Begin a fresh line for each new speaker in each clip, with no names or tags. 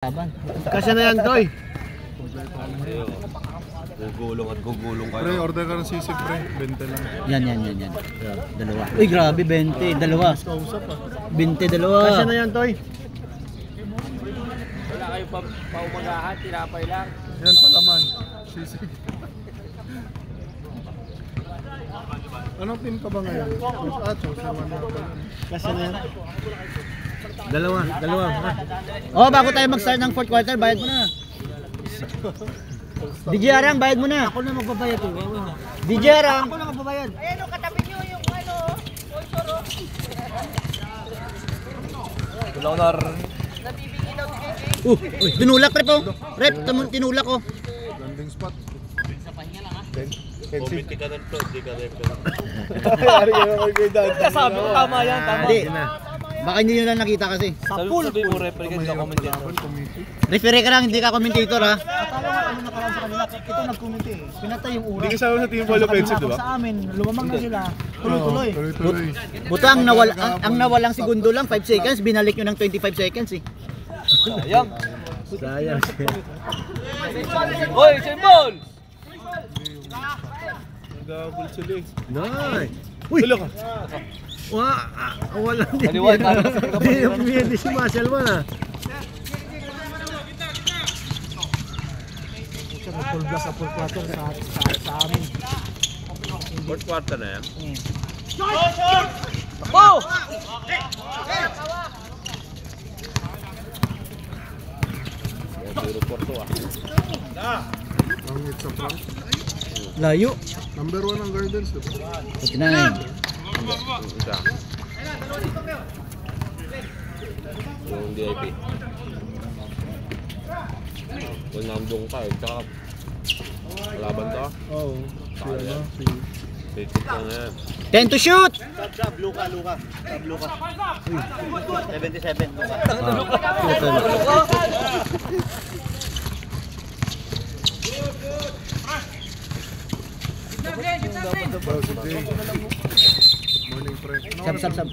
Kasi na yan, Toy.
Gugulong at gugulong kayo.
Pre, order ka ng sisig, pre. 20 lang.
Yan. Dalawa. Uy, grabe, 20. Dalawa. 20, dalawa. Kasi na yan, Toy.
Wala kayo paumagahan, tinapay lang.
Yan palaman. Sisig. Anong team ka ba ngayon?
Kasi na yan. Dalawa. Oh, bago tayo mag-start ng fourth quarter, bayad mo na. DJ Arang, bayad mo na. Ako na magbabayad eh. DJ Arang. Ako na magbabayad.
Ayan o, katabi nyo yung ano, sponsor o.
Kulonar.
Nabibigyan daw si
Uy, tinulak rep oh. Rep, tinulak oh.
Landing spot.
Committee ka ng to, di ka rep.
Sabi ko tama yan, tama.
Hindi. Baka hindi nyo lang nakita kasi.
Sabi mo represent ka commentator.
Referee ka lang, hindi ka commentator ha.
Akala nga ano nakaraan sa kanila, ito nag-committee. Pinatay yung ura.
Hindi kasama sa team ball offensive, di ba?
Sa amin, lumamang na sila. Tuloy-tuloy.
Tuloy-tuloy.
Buto ang nawalang segundo lang, 5 seconds, binalik nyo ng 25 seconds eh.
Sayang.
Sayang.
Hoy, Simbol!
Nag-abol sila eh.
Nice. Uy!
Tulo ka.
Wala din.
Kaliwa tayo.
Hindi si Marshall mo na.
Full blast sa full quarter sa amin.
Fourth quarter na yan.
Oh!
Puro Porto
Ang hit sa front.
Layo.
Number 1 ang Gardens, di ba?
Ito na ngayon.
Isa. Yung DIP. Kung nandong ka, tsaka laban to.
Oo.
Kaya yan. Basic lang yan.
10 to shoot!
Sab, Luka. Sab, Luka. 77, Luka.
Well, si Jay. Good morning, pre.
Sab.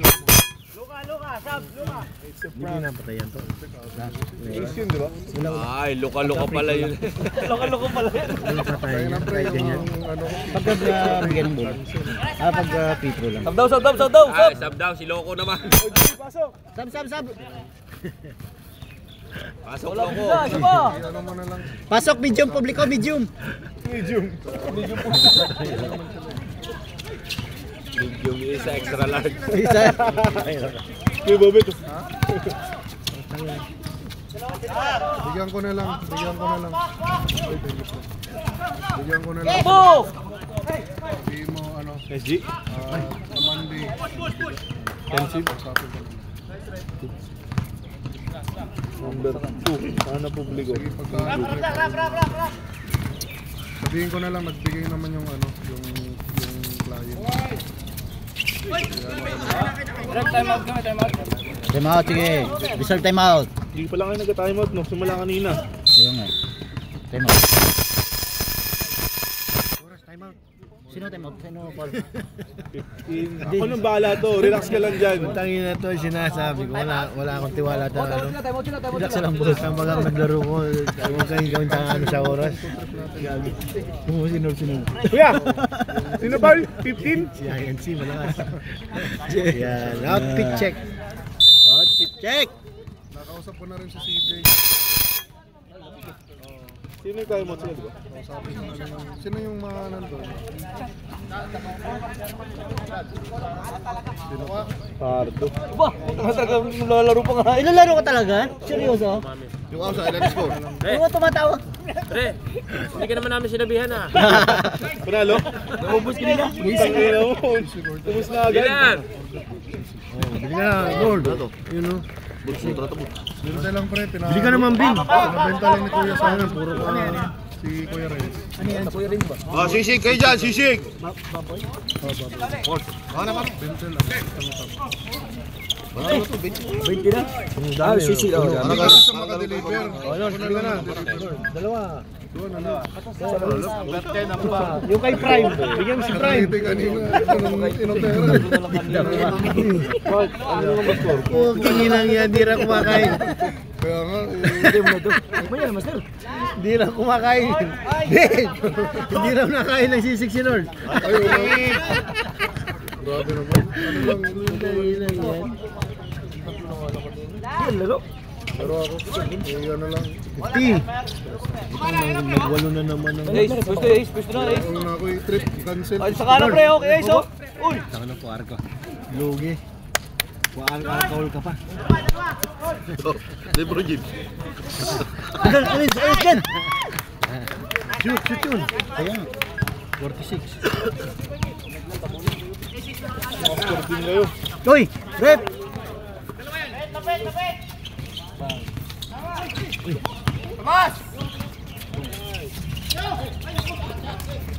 Hindi na patayan to. Ace yun, di ba?
Ay, luka-luka pala yun.
Loko-loko pala yan.
Kaya na, pre, yung ano.
Pagka bigyan ng bola. Pagka pitro lang.
Sab daw.
Ay, sab daw, si Loco naman.
Sab.
Pasok
Wala
Loco.
bigla, isa pa.
Ano mo na lang.
Pasok, medium, publiko, medium.
Medium.
Yung isa extra large.
Isa.
Kuya Bobet. Bigyan ko na lang. Ay, thank you, po. Bigyan ko na lang.
Bo!
Sabi mo, ano,
SG?
sa Monday.
Pensive?
Number 2. Sana publiko. Sige, sabihin ko na lang, nagbigay naman yung ano, yung client.
Time out kami.
Time out, sige. Reserve time out.
Hindi pa lang kayo nag-timeout, no? Simula kanina.
Ayun nga. Time out. Sino time out? Sino call?
Ako nang bahala to, relax ka lang dyan.
Tangin na to, sinasabi ko. Wala akong tiwala ta.
Time out sila.
Relax lang boss. Ang mga naglaro ko. Huwag kayong gawin ano sa oras. Sino?
Kuya! Sino ba? 15?
Si INC, malakas. Yan. Outfit check.
Nakausap ko na rin si CJ. Sino yung timeout sila, di ba? Sino yung mga nandun? Sino ka? Pardo.
Ba, talagang lalaro pa nga.
Ilalaro ka talaga? Seryoso?
Yung ako sa ilan score?
Ano ba tumatawa?
Pre, hindi ka naman namin sinabihan ah.
Panalo?
Naubos ka nila.
Tangina mo. Tumus na agad.
Ilan?
Bili ka na, gold. Yun o.
Bili na lang pre,
Bili ka naman, Bin.
Pinabenta lang ni Kuya sa akin. Puro pa si Kuya Renz.
Oh, sisig kayo dyan, sisig!
Benta lang.
20 na?
Dami, sisi.
Ano ka sa makadeliver? Ano na?
Dalawa.
Doon, ano?
Yung kay Prime. Bigyan mo si Prime.
Nakangiti kanina. Inotera.
Huwag kinginang yan, di na kumakain.
Kaya nga,
Hindi mo na to. Ano yan, master?
Hindi lang kumakain. Hindi lang nakain ng sisig si Lord.
ay, wala. Grabe naman. Ano lang,
Yan, laro.
pero ako, ano lang.
50. Nagwalo na naman ng...
Pwesto na, Ace.
Ano na ako i-trip, cancel.
Ay, saka na pre, okay, Ace, oh. Uy!
Taka na po, Arko. Lugi. Alcohol ka pa.
Lebron James.
Alis yan! Shoot yun. Kaya nga. 46.
After din kayo.
Uy! Rep!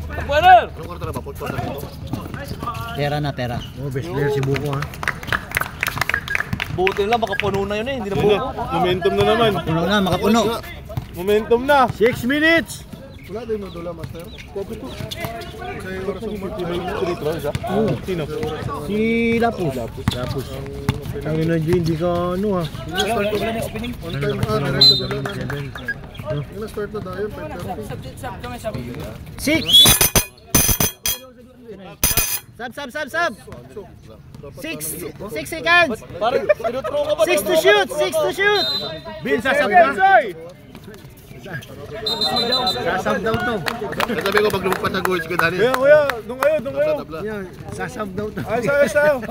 Takbuhanan!
Anong kwarta na ba? Fourth quarter na ito?
Pera. Oh, best player si Buko ha.
Buti lang, makapuno na yun eh, hindi na buko.
Momentum na naman.
Puno na, makapuno.
Momentum na.
6 minutes!
Wala din madula, master. Kopi ko. Sa yung oras ng Sino?
Si Lapus. Lapus. Ang ina hindi ka ano ha.
Start na na opening. On time diretso dula na. Start na tayo, 5:30.
6! Sub! 6 seconds!
Parang tinuturo ka ba?
6 to shoot! Bin, sasab ka? Sasab daw to.
Sabi ko pag lumagpas ang goals ko dali.
Kuya, doon kayo.
Tabla.
Yan, sasab daw to.
Ay, sayo.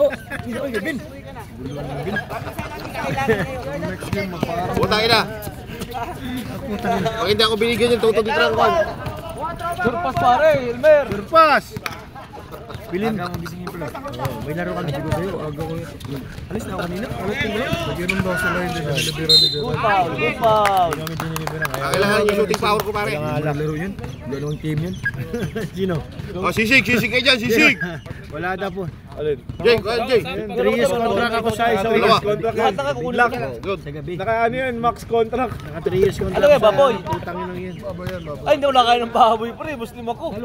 Puta ina. Pag hindi ako binigyan yung tutog dito lang ko.
Surpas pare, Elmer!
Surpas! Bilin. May laro kami siguro sa'yo. Aga ko yun. Alis na ako kanina. Alis ko yun.
Pag-inom daw sila hindi na nilibira ni Jero.
Good foul!
Kailangan yung shooting power ko pare.
Laro yun. Dalawang team yun. Sino?
Oh, sisig kayo dyan, sisig.
Wala na po.
Alin?
Jay.
3 years contract ako sa isa.
Dalawa.
Lahat na nga kukunin ka.
Good.
Sa gabi.
Naka ano yan, max contract.
Naka 3 years contract.
Ano yan, baboy?
Utangin lang yan.
Babayan.
Ay, hindi ako nakain ng baboy pre, Muslim ako.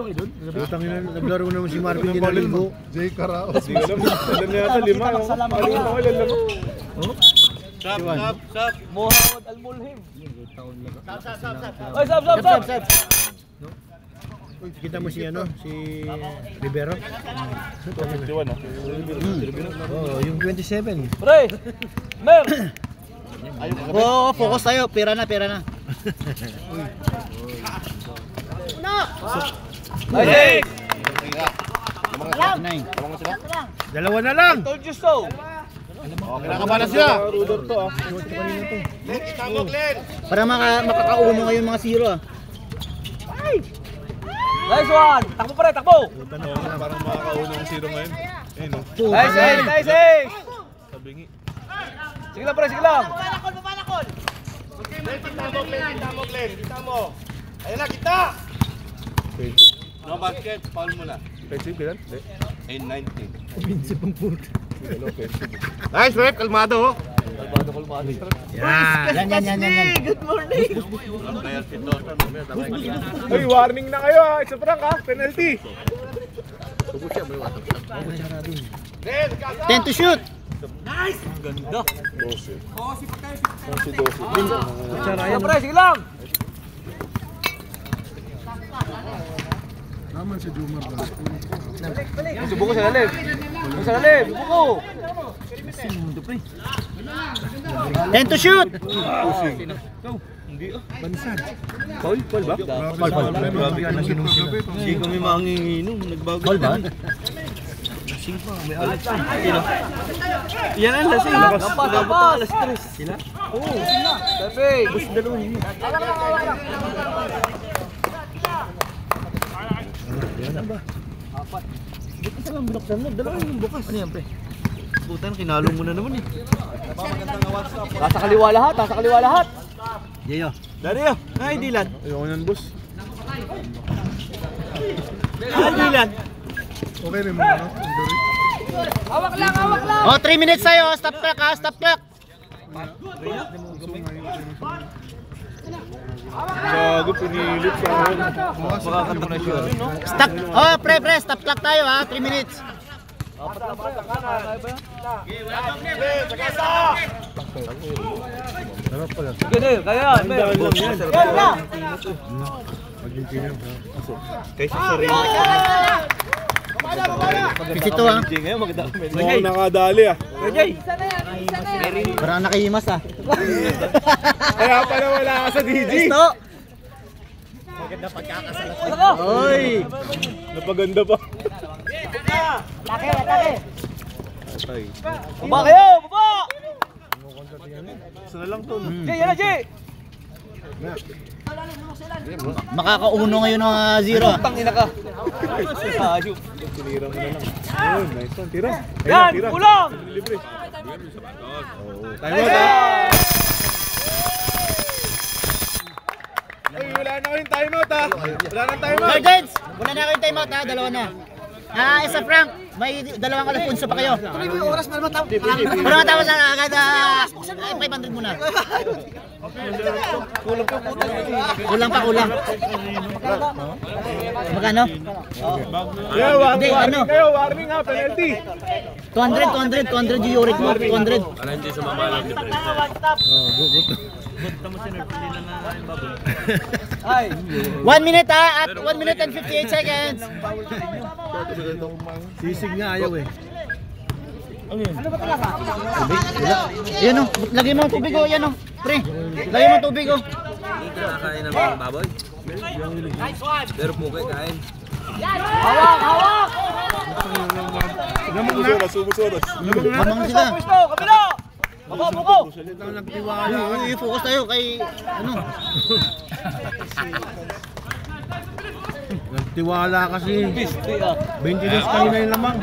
Utangin lang. Naglaro naman si Marvin Ginaligo.
Jay Carao. Hindi ko alam. Alam niya ata 5. Alam mo.
Sap! Muhammad Al-Mulhim. Ay, sap!
Kita mo si ano, si Rivero. Oh, yung 27.
Pre! Mer!
Oo, focus tayo. Pera na.
Ay,
9. Dalawa na lang.
told you so.
Kinakabalas siya.
Rudor to ah.
Para makakauno ngayon mga zero ah.
Nice one! Takbo pre, takbo!
Parang makakauna ng 0 ngayon. Eh no.
Nice!
Sabingi.
Sige lang pre, sige lang!
Bumanakol!
No basket, foul mo na.
Offensive ka yan?
In 19.
Pinsip ang puto.
Nice, rep. Kalmado.
Kalmado.
Yan.
Good morning!
Player pito.
Ay, warning na kayo ah. Isa prank ah. Penalty.
10 to shoot.
Ganda!
12.
Sige pre, sige lang!
Naman si Jumar ba?
Subuko sa lalim! Subuko!
10 to shoot.
Foul ba?
Hindi kami manginginom. Nagbago. Foul ba? Lasing pa. May alas pa. Yan ang lasing.
Lapas!
Alas 3. Sila?
Oo! Perfect!
Bus dalawang yun. Yan ba? Apat. Ba't isa lang binuksan mo? Dalawang yung bukas. Ano yan pre? Putan, kinalo mo na naman eh.
Nasa kaliwa lahat!
Yayo. Dario. Ay, Dylan.
Ayoko yan, boss.
Ay, Dylan.
Okay rin mo, no? Injury.
Hawak lang!
Oh, 3 minutes sa'yo. Stop clock ha. Stop clock.
Gago, pinilit sa akin.
Makakanta na siya.
Stop. Oh, pre. Stop clock tayo ha. 3 minutes.
Apat na pre, Sige na yun, kaya yan.
Daan lang yan. Kaysa sa rin.
Pisito ah.
Ngayon maganda kami.
Mukhang nakadali ah.
Parang nakihimas ah.
Kaya pala wala ka sa DJ.
Pisto!
Oy! Napaganda pa.
Patay.
Baba kayo, baba!
Isa na lang to.
Jay, yan na, Jay!
Makakauno ngayon ng 0 ah.
Tangina ka. Ayun.
Tinira mo na lang. Ayun, nice one. Tira.
Yan, ulang!
Libre.
Time out ah. Ay, wala na kayong time out ah. Wala nang time out.
Guardians! Wala na kayong timeout ha, dalawa na. Isa Frank, may dalawang alapunso pa kayo. Pero matapos na agad, 500 muna. Kulang pa, kulang. Magkano?
Yeah,
Hindi, ano?
kayo, warning ha, penalty.
200 yung Yorick mo, 200.
Ano hindi sumamalang di pre?
Ay,
1 minute ha, at 1 minute and 58 seconds.
Sisig nga ayaw eh.
Yan o, lagay mo ang tubig o, yan o. Pre, lagay mo ang tubig o.
hindi ka nakain ng mga baboy. Pero po kayo kain.
Sumusoras.
Mamang sila.
Pwesto, kabila! Baba, buko!
I-focus tayo kay, ano.
Nagtiwala kasi.
Pisti ah.
22 kayo na yung lamang.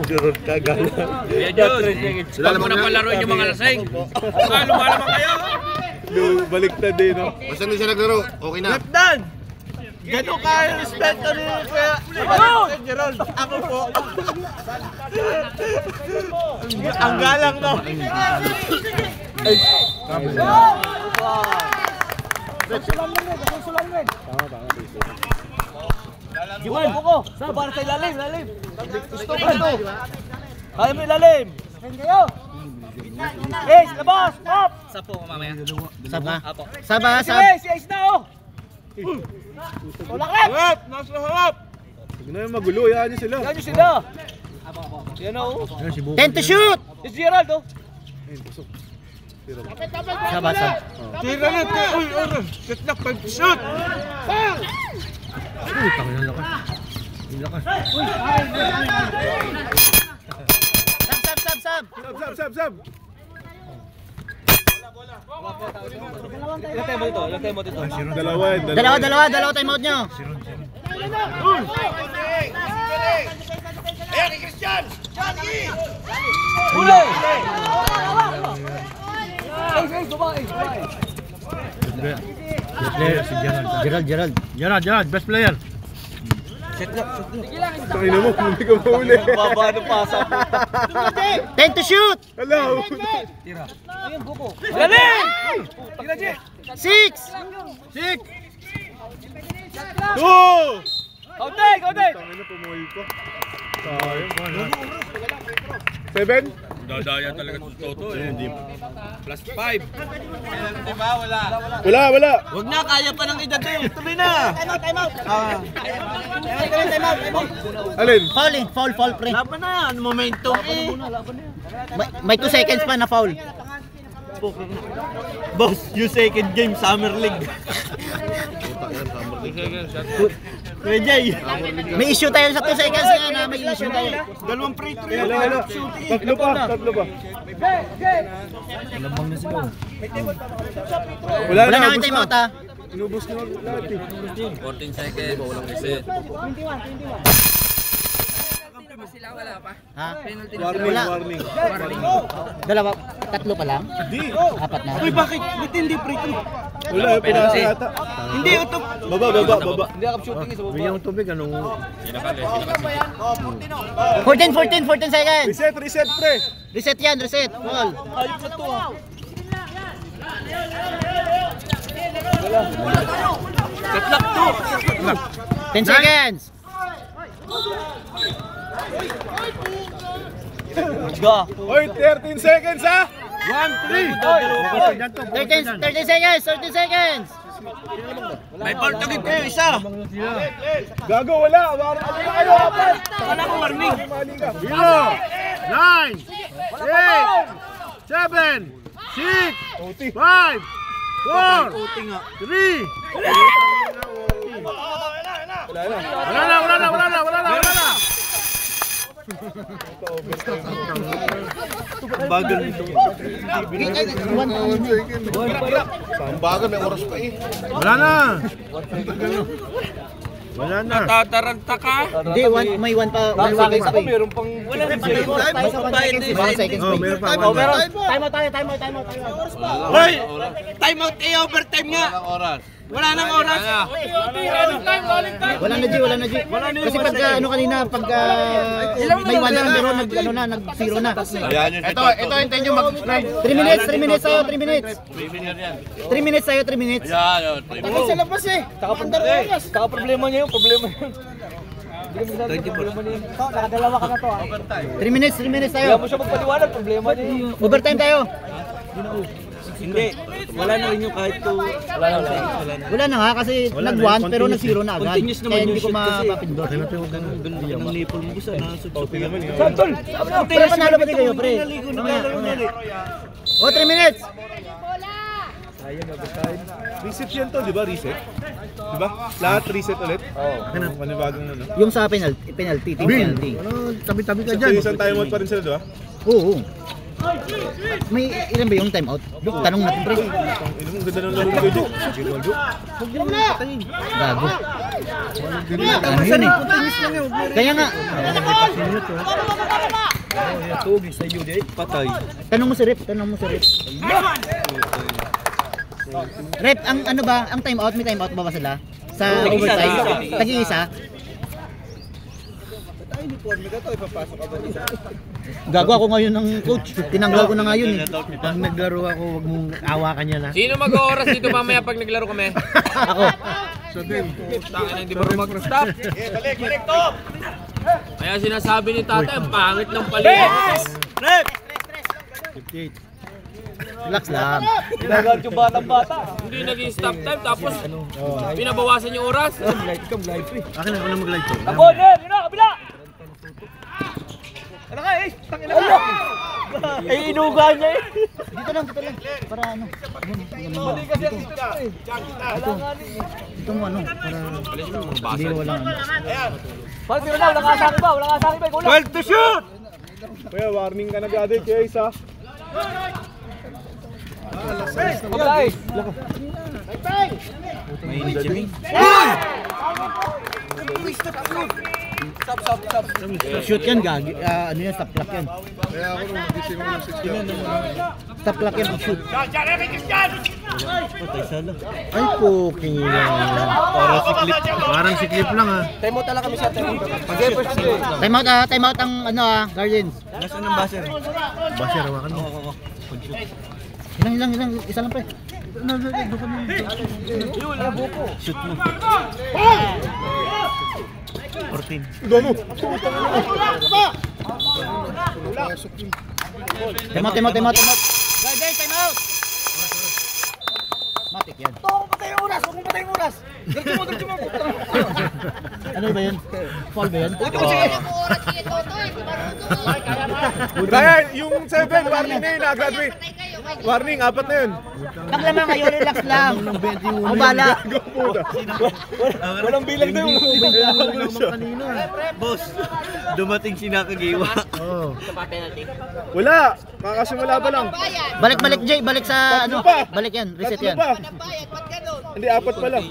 Gerard kagala.
Sila naman na palaruin yung mga lasing. Lumalamang kayo.
Baliktad din no.
Basta hindi siya naglaro, okay na.
Dan! Gano'n kayo respeto ni Kuya Gerald? Ako po. Ang galang no.
Jiwan, buko! Sa, para sa ilalim, ilalim! Gusto ko ito! Kaya mo ilalim! Ace, labas! Up!
Saba? Saba,
Si
sab.
Ace, si Ace na oh! Ulaklat!
Harap! Nasa harap!
Huwag na yung magulo, yan niyo sila.
Yan yung sila! Yan na oh!
10 to shoot!
Si Gerald oh!
Saba, sab.
Tira na, uy, oras. Set na, 5 shoot! Uy, tangan yung lakas. Yung lakas.
Sab.
Sab!
Ilang time mo dito? Ilang time mo dito?
Dalawa timeout nyo.
Huli! Ace, Ace, baba, Ace, baba, Ace!
Best player si Gerald. Gerald, best player.
Tangin na mo, hindi ka mahuli.
Baba ng pasa.
10 to shoot!
Hello!
Ilalim! Tignan, Jay!
6!
2!
Kaunti, kaunti!
Tangin na, pumuhay pa. Sayang. 7?
Dadaya talaga sa Toto eh. Plus 5.
Wala!
Huwag na, kaya pa ng edad eh. Tuloy na.
Timeout!
Alin?
Foul, pre.
Laban na, momentum eh.
May 2 seconds pa na foul.
Boss, yung second game, Summer League. Kuya Jay,
May issue tayo sa 2 seconds na may issue tayo.
dalawang free throw.
Wala. Tatlo pa.
Labang na sila.
Wala
Wala na
na,
kang timeout ha.
inubos nyo lahat eh.
14 seconds. Walang reset.
Ha?
Warning.
Dalawa, tatlo pa lang?
Di.
4 na.
Uy, bakit? Ba't hindi free throw?
Wala, pinasa yata.
Hindi, ito.
Baba.
Hindi ako shooting sa baba.
Bigyan mo tubig, anong...
14 seconds.
Reset, pre.
Reset yan, reset. Foul.
Ayok na to ah.
Katlak to.
10 seconds.
Ga.
Oy, 13 seconds ha.
30 seconds, 30 seconds.
May partagin kayo, isa.
Gago, wala.
Wala akong warning.
9, 8, 7, 6, 5, 4, 3. Wala na.
Bagal nito.
Ang bagal, may oras pa eh. Wala na.
Tataranta ka.
Hindi, may 1 pa. May 1 seconds pa.
Meron pang... Wala na seconds.
Oh,
Meron pa.
Time out.
Hoy! Time out eh, overtime nga. Wala nang oras.
Wala na G. Kasi pag ano kanina, pag may 1 lang pero nag-0 na.
Ito, hintayin nyo mag-subscribe.
3 minutes sa'yo, 3 minutes. 3 minutes sa'yo, 3 minutes.
Tagal sa labas eh.
Saka problema niya yun.
3 minutes sa'yo.
Kaya mo siya magpaliwanag, problema niya yun.
Overtime tayo.
Hindi. Wala na rin yung kahit to...
Wala na nga kasi nag-1 pero nag-0 na agad.
Continuous naman
Kaya
yung
hindi ko
shoot kasi.
mapapindot.
Ganun ng nipple mo gusto. Nasusupi naman yun.
Pero panalo pa din kayo, pre. O, 3 minutes.
Reset yan to, di ba? Reset? Di ba? Lahat reset ulit? Oo. Manibagong ano.
Yung sa penalty, team penalty.
Tabi-tabi ka dyan. Isang time out pa rin sila, di ba?
Oo. May ilan ba yung time out? Tanong natin, pre.
Ang ganda ng laro ni Jojo.
Gago. Ano yun eh? Kaya nga.
Tugi sa iyo, di. Patay.
Tanong mo si Rep. Rep, ang ano ba? Ang time out, may time out ba sila? Sa overtime? Tag-iisa? Gago ako ngayon ng coach. Tinanggal ko na ngayon eh.
Pag naglaro ako, wag mong awakan yan ha.
Sino mag-oras dito mamaya pag naglaro kami?
Ako.
Tangina, hindi ba mag-stop? Balik to! Kaya sinasabi ni tatay, ang pangit ng paligid.
Relax lang.
Ginagawa yung batang-bata.
Hindi nag-stop time, tapos pinabawasan yung oras.
Akin na ako na mag-live to.
Ako, Ner! Yun na, kabila! Ano ka eh? Tangina mo! Eh, inuga niya eh.
Dito lang. Para ano.
Hindi kasi ang dito eh.
Ito mo ano. Para hindi walang ano.
Paano tira na? Walang kasaki ba? Ikaw lang.
12 to shoot!
Kaya warning ka nag-adit, kaya isa.
Kabila eh.
Mainit siya, Ming.
Shoot yan, gagi. Ano yan, stop clock yan.
Kaya ako nung magising ko ng 6
Stop clock yan, shoot.
Patay sala.
Ay po, kingilang. Parang siklip lang ha.
Time out lang kami sa time out.
Time out ang ano Guardians.
Nasaan ang baser?
Basya, rawakan mo.
Ilang, isa lang pre.
Shoot mo. 14.
Gano?
Time out. Guardians, time out. Matik yan.
Huwag mong patay yung oras. Diretso mo.
Ano ba yun? Foul ba yun?
Ryan, yung 7, warning na yun, na-graduate. Warning, 4 na yun.
Lang naman kayo, relax lang. Ako bala.
Walang bilang na yun.
Boss, dumating si Nakagiwa.
Wala, kakasimula pa lang.
Balik Jay, balik sa ano.
pa.
Balik yan, reset
Tatlo
yan.
pa. Hindi, 4 pa lang.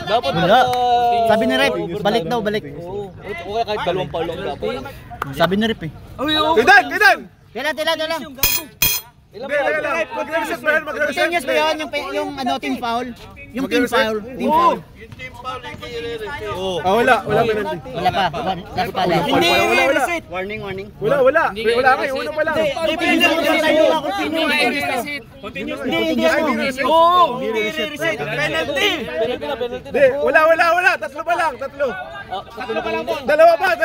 Dapat
Wala. Sabi ni Rep, balik daw, balik.
Oo. O kaya kahit dalawang paulo ang dapat.
Sabi ni Rep eh.
Kidan!
Kailan.
Ilan
Hindi, mag-reset ba yan? Mag-reset?
Serious ba yun? Yung ano, team foul? Yung team foul.
Wala penalty.
Wala pa. Dapat pala.
Wala.
Warning.
Wala nga, yung una pa lang.
Oo! Hindi reset. Penalty!
Hindi, wala. Tatlo pa lang, tatlo. Dalawa pa.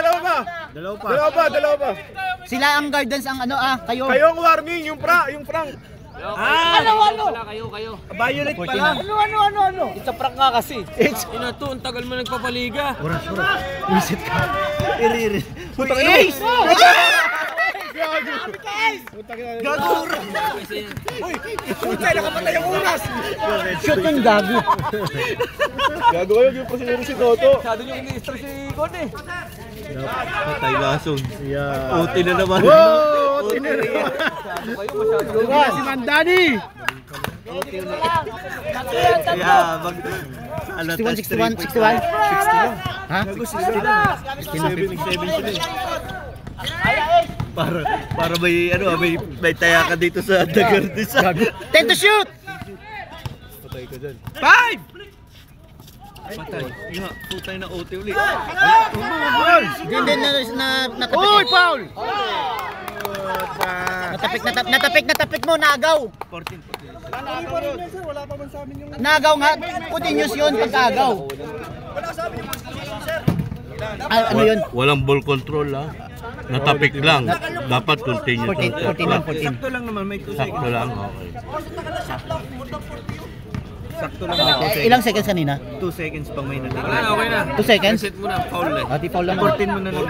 Sila ang guardians ang ano kayo.
Kayo ang warning, yung Frank.
Kayo.
Violet pala.
Ano? It's a prank nga kasi.
Ina to, ang tagal mo nagpapaliga.
Oras. Visit ka. Iri.
Putang ina.
Gagura.
Shoot yung gago.
Gago kayo, yung pasinuro si Toto.
Masyado nyo ini-stress si Gon eh.
Patay lason. Uti na naman.
Wow!
Uti na naman.
Si Mandani!
Yeah, mag...
61. Ha?
67 sila. Para may taya ka dito sa dagar din sa...
10 to shoot!
Patay ka dyan.
5! Patay. Nga, putay na OT ulit.
Din na natapik. Uy, foul! Natapik mo, nagaw.
14.
Wala pa man sa amin yung...
Nagaw nga, continuous yun pagkagaw. Ano yun?
Walang ball control ha. Natapik lang. Dapat continue.
14.
Sakto lang naman, may 2 seconds.
Sakto lang, okay.
Sakto lang may 2 seconds.
Ilang seconds kanina?
2 seconds pang may
Wala na,
natira.
okay na.
2 seconds?
Reset mo na, foul eh.
Ati foul lang.
14 mo na lang.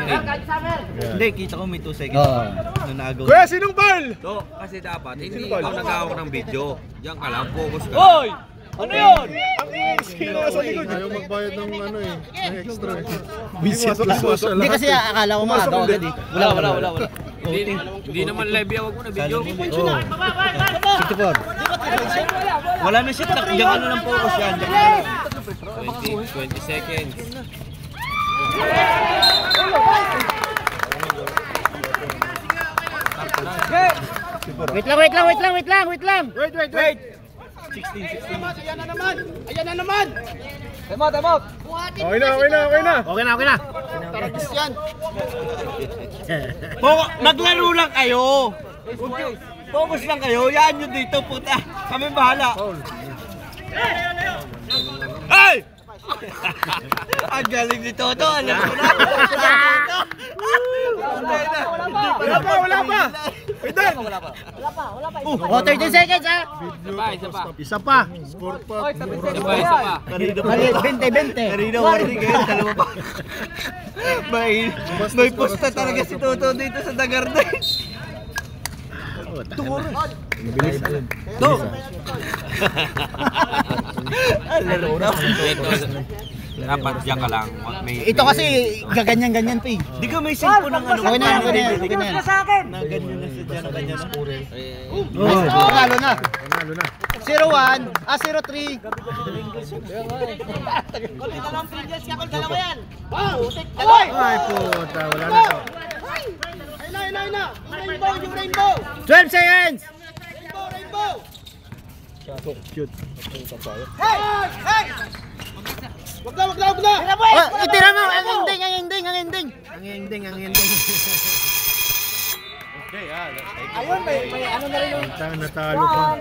Hindi, kita ko may 2 seconds.
Oo.
Na naagaw.
Kuya, sinong ball?
So, kasi dapat, hindi ikaw nag-awak ng video. Diyan ka lang, focus ka.
Hoy! Ano yun?
Sino sa likod? Ayaw magbayad ng ano eh, ng extra eh.
Visit lang.
Hindi kasi akala ko maagaw agad eh.
Wala.
Hindi naman live yan, wag mo na video.
64.
Wala na siya. Diyan ka na lang focus yan. Diyan ka na lang.
20 seconds.
Wait lang.
Wait!
16.
Time out.
Okay na!
Maglaro lang kayo. Focus lang kayo. Yan nyo dito, puta. Kami bahala. Ay! Ang galing ni Toto. Alam ko na.
Wala pa!
Oh, 13 seconds ha.
Isa pa.
Score pa.
Isa pa.
Kanina
Mali, 20.
Kanina warning kayo. Dalawa pa. May posta talaga si Toto dito sa Dagarday.
Mabilis.
To! Alaro na.
Dapat diyan ka lang.
Ito kasi gaganyan-ganyan pa eh.
Di ka may sampo ng ano.
Okay na yan.
Na ganyan na siya dyan. Na ganyan score.
Panalo na. 0-1, 0-3.
Ay puta, wala na to.
12 seconds.
Shoot.
Wag na. Itira mo, ang ending.
Natalo pa.